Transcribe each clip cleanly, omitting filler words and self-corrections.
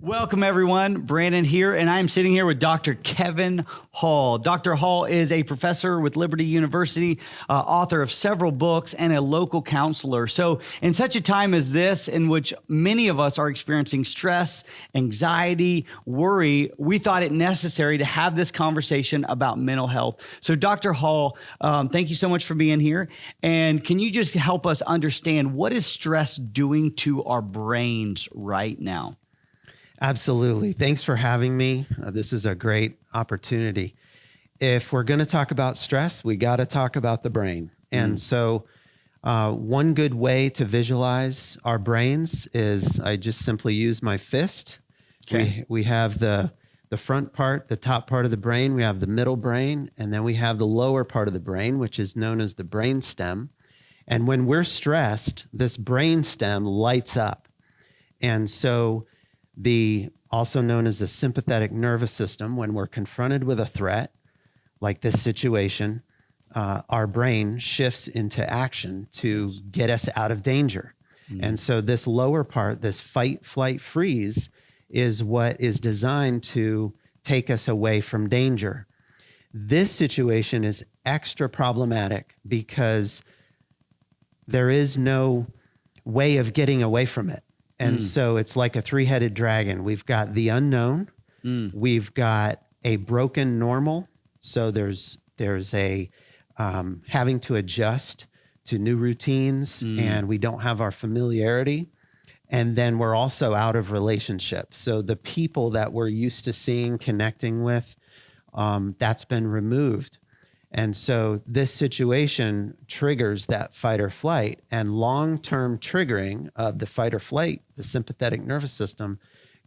Welcome, everyone. Brannen here, and I'm sitting here with Dr. Kevin Hall. Dr. Hall is a professor with Liberty University, author of several books, and a local counselor. So in such a time as this, in which many of us are experiencing stress, anxiety, worry, we thought it necessary to have this conversation about mental health. So Dr. Hall, thank you so much for being here. And can you just help us understand, what is stress doing to our brains right now? Absolutely. Thanks for having me. This is a great opportunity. If we're going to talk about stress, we got to talk about the brain. And so one good way to visualize our brains is I just simply use my fist. Okay. We have the front part, the top part of the brain. We have the middle brain, and then we have the lower part of the brain, which is known as the brain stem. And when we're stressed, this brain stem lights up. And so also known as the sympathetic nervous system, when we're confronted with a threat like this situation, our brain shifts into action to get us out of danger. And so this lower part, this fight, flight, freeze, is what is designed to take us away from danger. This situation is extra problematic because there is no way of getting away from it. And so it's like a three-headed dragon. We've got the unknown. We've got a broken normal. So there's a having to adjust to new routines, and we don't have our familiarity. And then we're also out of relationship. So the people that we're used to seeing, connecting with, that's been removed. And so this situation triggers that fight or flight, and long-term triggering of the fight or flight, the sympathetic nervous system,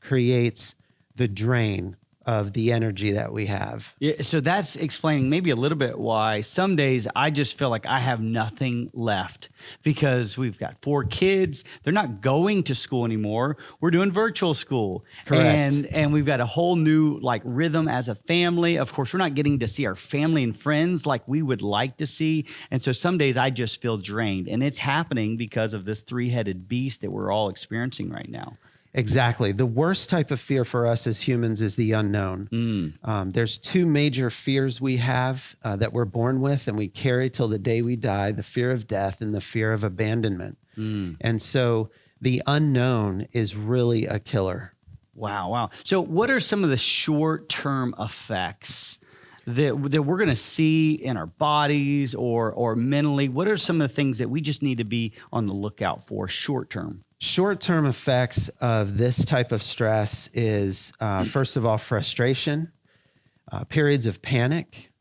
creates the drain of the energy that we have. Yeah, so that's explaining maybe a little bit why some days I just feel like I have nothing left because we've got 4 kids. They're not going to school anymore. We're doing virtual school. Correct. And we've got a whole new rhythm as a family. Of course, we're not getting to see our family and friends like we would like to see. And so some days I just feel drained, and it's happening because of this three-headed beast that we're all experiencing right now. Exactly. The worst type of fear for us as humans is the unknown. There's 2 major fears we have that we're born with and we carry till the day we die: the fear of death and the fear of abandonment. And so the unknown is really a killer. Wow. So what are some of the short-term effects that we're going to see in our bodies or mentally? What are some of the things that we just need to be on the lookout for short-term? Short-term effects of this type of stress is, first of all, frustration, periods of panic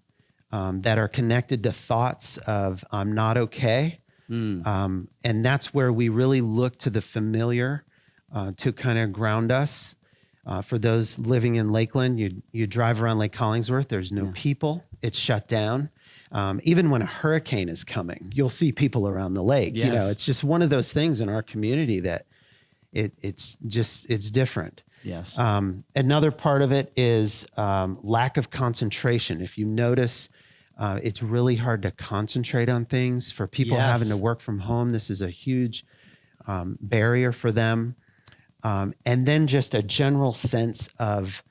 that are connected to thoughts of "I'm not okay." And that's where we really look to the familiar to kind of ground us. For those living in Lakeland, you drive around Lake Hollingsworth, there's no people, it's shut down. Even when a hurricane is coming, you'll see people around the lake. Yes. You know, it's just one of those things in our community that it's different. Yes. Another part of it is lack of concentration. If you notice, it's really hard to concentrate on things. For people having to work from home, this is a huge barrier for them. And then just a general sense of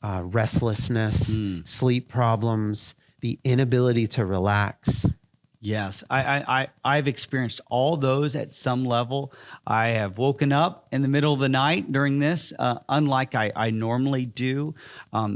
restlessness, sleep problems, the inability to relax. Yes, I've experienced all those at some level. I have woken up in the middle of the night during this, unlike I normally do.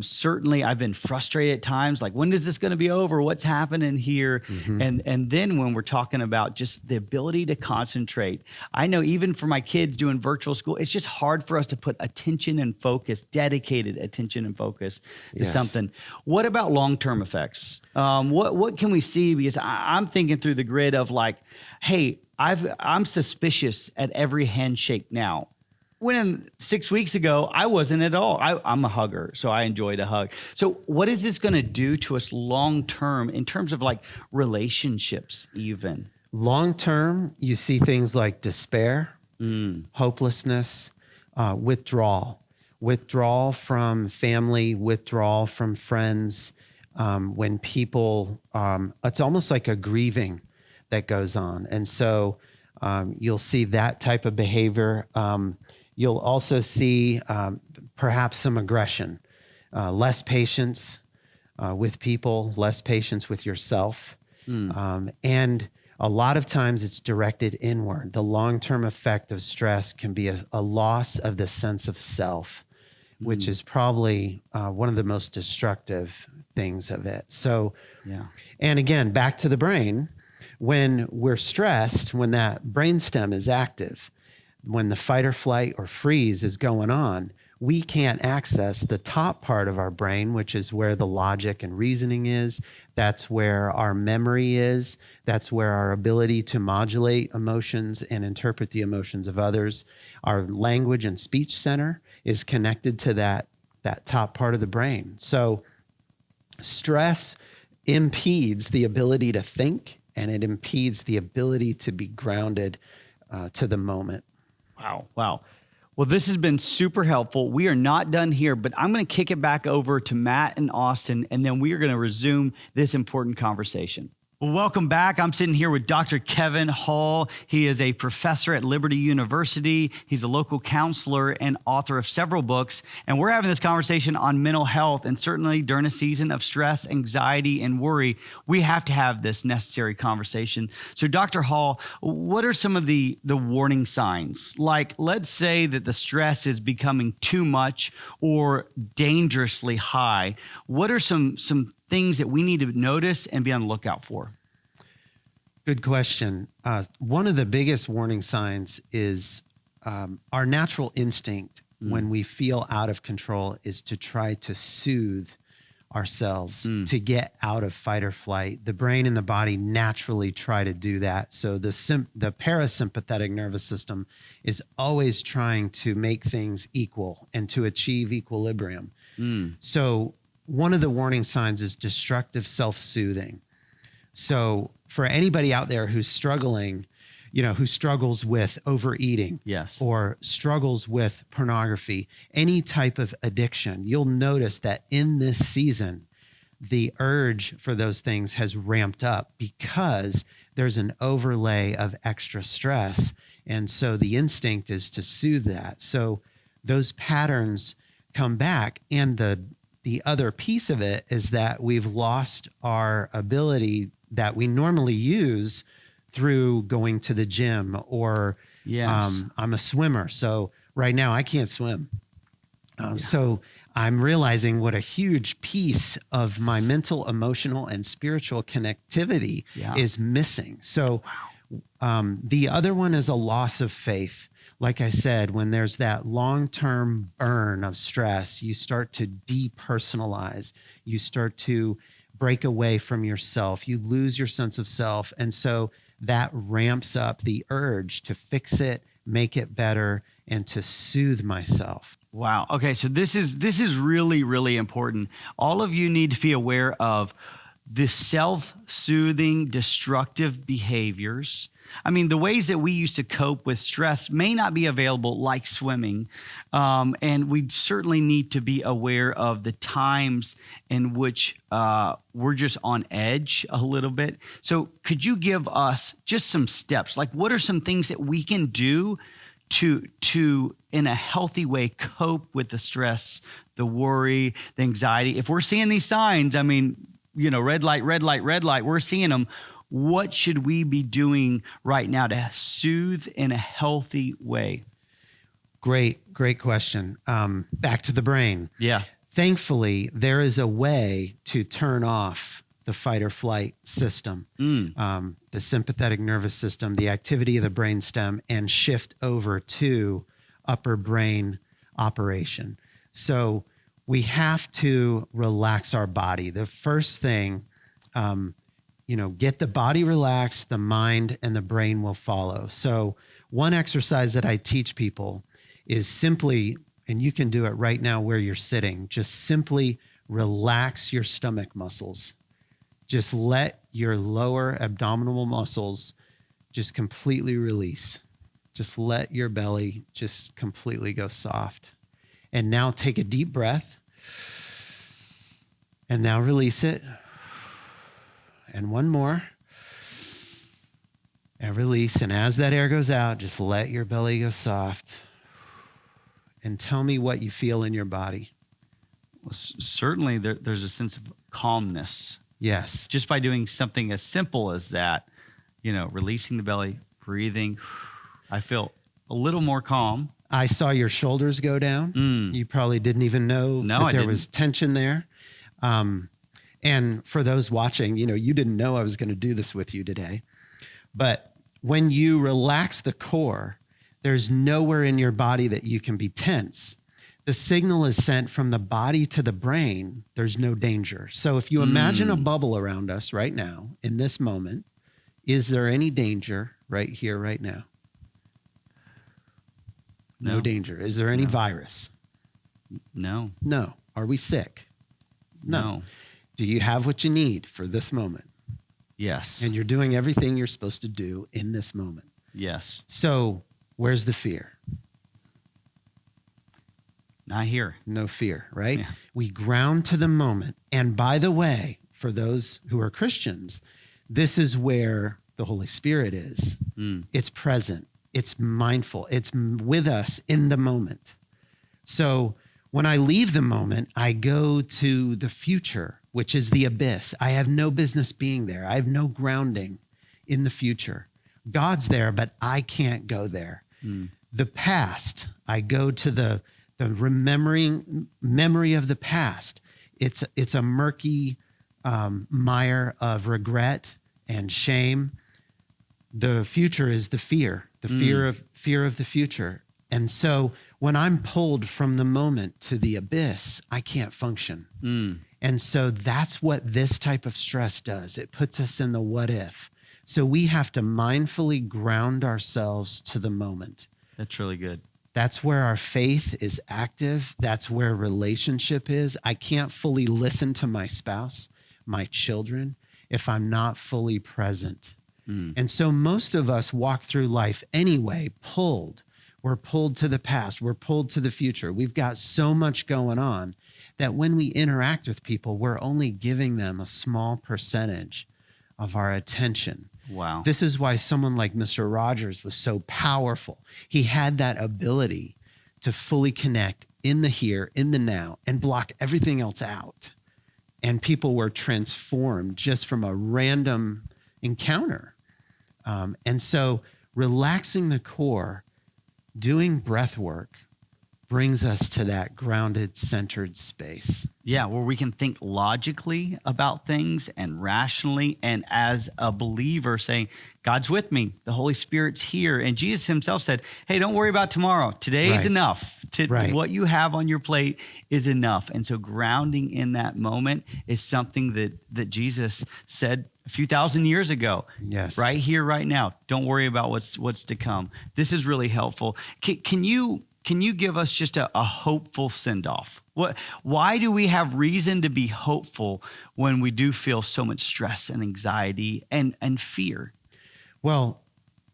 Certainly, I've been frustrated at times, like, when is this going to be over? What's happening here? And then when we're talking about just the ability to concentrate, I know even for my kids doing virtual school, it's just hard for us to put attention and focus, dedicated attention and focus to something. What about long-term effects? What can we see? Because I'm thinking through the grid of hey, I'm suspicious at every handshake now. When 6 weeks ago, I wasn't at all. I'm a hugger, so I enjoyed a hug. So what is this going to do to us long term in terms of relationships even? Long term, you see things like despair, hopelessness, withdrawal from family, withdrawal from friends. When people, it's almost like a grieving that goes on. And so you'll see that type of behavior. You'll also see perhaps some aggression, less patience with people, less patience with yourself. And a lot of times it's directed inward. The long-term effect of stress can be a loss of the sense of self, which is probably one of the most destructive things of it. So, and again, back to the brain, when we're stressed, when that brainstem is active, when the fight or flight or freeze is going on, we can't access the top part of our brain, which is where the logic and reasoning is. That's where our memory is. That's where our ability to modulate emotions and interpret the emotions of others. Our language and speech center is connected to that top part of the brain. So stress impedes the ability to think, and it impedes the ability to be grounded to the moment. Wow. Well, this has been super helpful. We are not done here, but I'm going to kick it back over to Matt and Austin, and then we are going to resume this important conversation. Well, welcome back. I'm sitting here with Dr. Kevin Hall. He is a professor at Liberty University. He's a local counselor and author of several books. And we're having this conversation on mental health. And certainly during a season of stress, anxiety, and worry, we have to have this necessary conversation. So Dr. Hall, what are some of the warning signs? Like, let's say that the stress is becoming too much or dangerously high. What are some things that we need to notice and be on the lookout for? Good question. One of the biggest warning signs is our natural instinct when we feel out of control is to try to soothe ourselves, to get out of fight or flight. The brain and the body naturally try to do that. So the parasympathetic nervous system is always trying to make things equal and to achieve equilibrium. So one of the warning signs is destructive self-soothing. So for anybody out there who's struggling, who struggles with overeating, or struggles with pornography, any type of addiction, you'll notice that in this season, the urge for those things has ramped up because there's an overlay of extra stress. And so the instinct is to soothe that. So those patterns come back, and the other piece of it is that we've lost our ability that we normally use through going to the gym or I'm a swimmer. So right now I can't swim. So I'm realizing what a huge piece of my mental, emotional, and spiritual connectivity is missing. So the other one is a loss of faith. Like I said, when there's that long-term burn of stress, you start to depersonalize. You start to break away from yourself. You lose your sense of self. And so that ramps up the urge to fix it, make it better, and to soothe myself. Wow. Okay. So this is really, really important. All of you need to be aware of the self-soothing, destructive behaviors. I mean, the ways that we used to cope with stress may not be available, like swimming. And we certainly need to be aware of the times in which we're just on edge a little bit. So could you give us just some steps? Like, what are some things that we can do to in a healthy way, cope with the stress, the worry, the anxiety? If we're seeing these signs, I mean, red light, we're seeing them. What should we be doing right now to soothe in a healthy way? Great question. Back to the brain. Yeah. Thankfully, there is a way to turn off the fight or flight system, the sympathetic nervous system, the activity of the brainstem, and shift over to upper brain operation. So we have to relax our body. The first thing, get the body relaxed, the mind and the brain will follow. So one exercise that I teach people is simply, and you can do it right now where you're sitting, just simply relax your stomach muscles. Just let your lower abdominal muscles just completely release. Just let your belly just completely go soft. And now take a deep breath. And now release it. And one more. And release. And as that air goes out, just let your belly go soft. and tell me what you feel in your body. Well, certainly there's a sense of calmness Yes. just by doing something as simple as that, releasing the belly, breathing. I feel a little more calm. I saw your shoulders go down. You probably didn't even know that there was tension there. And for those watching, you didn't know I was going to do this with you today. But when you relax the core, there's nowhere in your body that you can be tense. The signal is sent from the body to the brain. There's no danger. So if you imagine a bubble around us right now, in this moment, is there any danger right here, right now? No danger. Is there any virus? No. No. Are we sick? No. Do you have what you need for this moment? Yes. And you're doing everything you're supposed to do in this moment. Yes. So where's the fear? Not here. No fear, right? Yeah. We ground to the moment. And by the way, for those who are Christians, this is where the Holy Spirit is. It's present. It's mindful. It's with us in the moment. So when I leave the moment, I go to the future, which is the abyss. I have no business being there. I have no grounding in the future. God's there, but I can't go there. The past, I go to the memory of the past. It's a murky mire of regret and shame. The future is the fear of the future. And so when I'm pulled from the moment to the abyss, I can't function. And so that's what this type of stress does. It puts us in the what if. So we have to mindfully ground ourselves to the moment. That's really good. That's where our faith is active. That's where relationship is. I can't fully listen to my spouse, my children, if I'm not fully present. And so most of us walk through life anyway, pulled. We're pulled to the past. We're pulled to the future. We've got so much going on that when we interact with people, we're only giving them a small percentage of our attention. Wow. This is why someone like Mr. Rogers was so powerful. He had that ability to fully connect in the here, in the now, and block everything else out. And people were transformed just from a random encounter. And so relaxing the core, doing breath work, brings us to that grounded, centered space. Yeah, where we can think logically about things and rationally, and as a believer saying, God's with me, the Holy Spirit's here. And Jesus himself said, hey, don't worry about tomorrow. Today is enough. What you have on your plate is enough. And so grounding in that moment is something that Jesus said a few thousand years ago. Yes. Right here, right now. Don't worry about what's to come. This is really helpful. Can you give us just a hopeful send-off? Why do we have reason to be hopeful when we do feel so much stress and anxiety and fear? Well,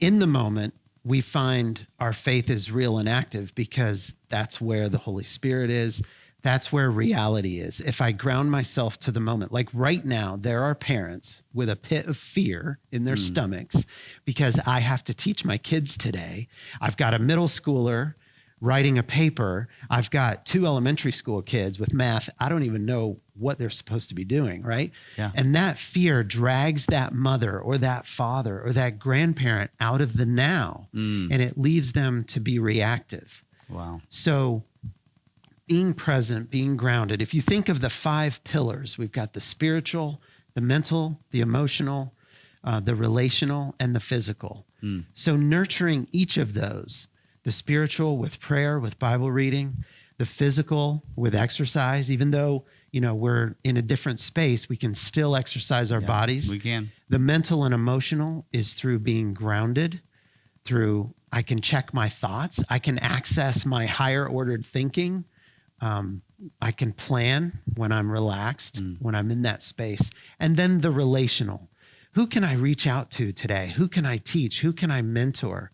in the moment, we find our faith is real and active because that's where the Holy Spirit is. That's where reality is. If I ground myself to the moment, like right now, there are parents with a pit of fear in their stomachs because I have to teach my kids today. I've got a middle schooler writing a paper. I've got 2 elementary school kids with math. I don't even know what they're supposed to be doing, right? Yeah. And that fear drags that mother or that father or that grandparent out of the now, and it leaves them to be reactive. Wow. So being present, being grounded, if you think of the 5 pillars, we've got the spiritual, the mental, the emotional, the relational, and the physical. So nurturing each of those, the spiritual with prayer, with Bible reading, the physical with exercise, even though, we're in a different space, we can still exercise our bodies. We can. The mental and emotional is through being grounded, through I can check my thoughts. I can access my higher ordered thinking. I can plan when I'm relaxed, when I'm in that space. And then the relational. Who can I reach out to today? Who can I teach? Who can I mentor?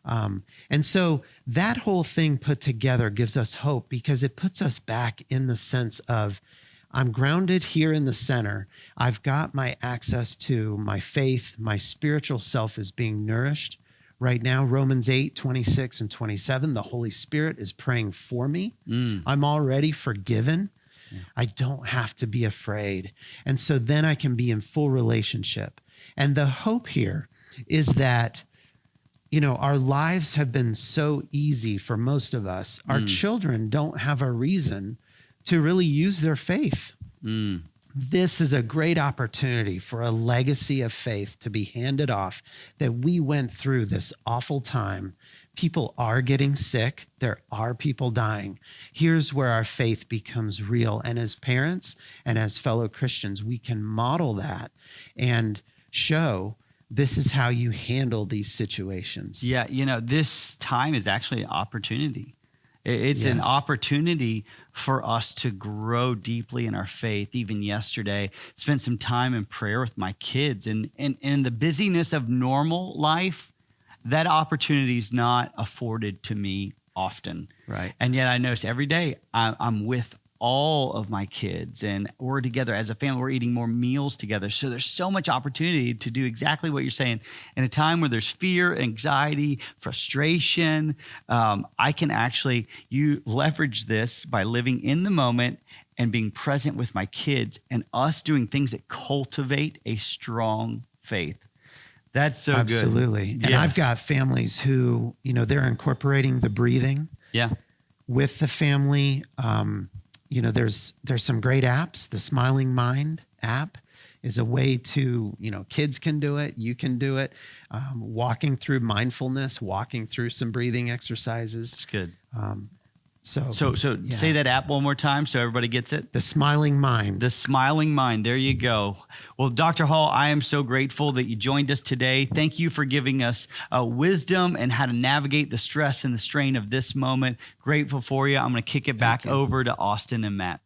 And so that whole thing put together gives us hope because it puts us back in the sense of I'm grounded here in the center. I've got my access to my faith. My spiritual self is being nourished, Right now, Romans 8, 26 and 27, the Holy Spirit is praying for me. I'm already forgiven. I don't have to be afraid. And so then I can be in full relationship. And the hope here is that, you know, our lives have been so easy for most of us. Our children don't have a reason to really use their faith. This is a great opportunity for a legacy of faith to be handed off, that we went through this awful time. People are getting sick. There are people dying. Here's where our faith becomes real. And as parents and as fellow Christians, we can model that and show this is how you handle these situations. Yeah, you know, this time is actually an opportunity. It's an opportunity for us to grow deeply in our faith. Even yesterday, spent some time in prayer with my kids, and in the busyness of normal life, that opportunity is not afforded to me often. Right. And yet I notice every day I'm with all of my kids, and we're together as a family. We're eating more meals together. So there's so much opportunity to do exactly what you're saying. In a time where there's fear, anxiety, frustration, I can actually leverage this by living in the moment and being present with my kids, and us doing things that cultivate a strong faith. That's so Absolutely. good. And I've got families who, you know, they're incorporating the breathing with the family. You know, there's some great apps. The Smiling Mind app is a way to, you know, kids can do it. You can do it. Walking through mindfulness, walking through some breathing exercises. It's good. So Say that app one more time so everybody gets it. The Smiling Mind. The Smiling Mind. There you go. Well, Dr. Hall, I am so grateful that you joined us today. Thank you for giving us wisdom and how to navigate the stress and the strain of this moment. Grateful for you. I'm going to kick it back over to Austin and Matt.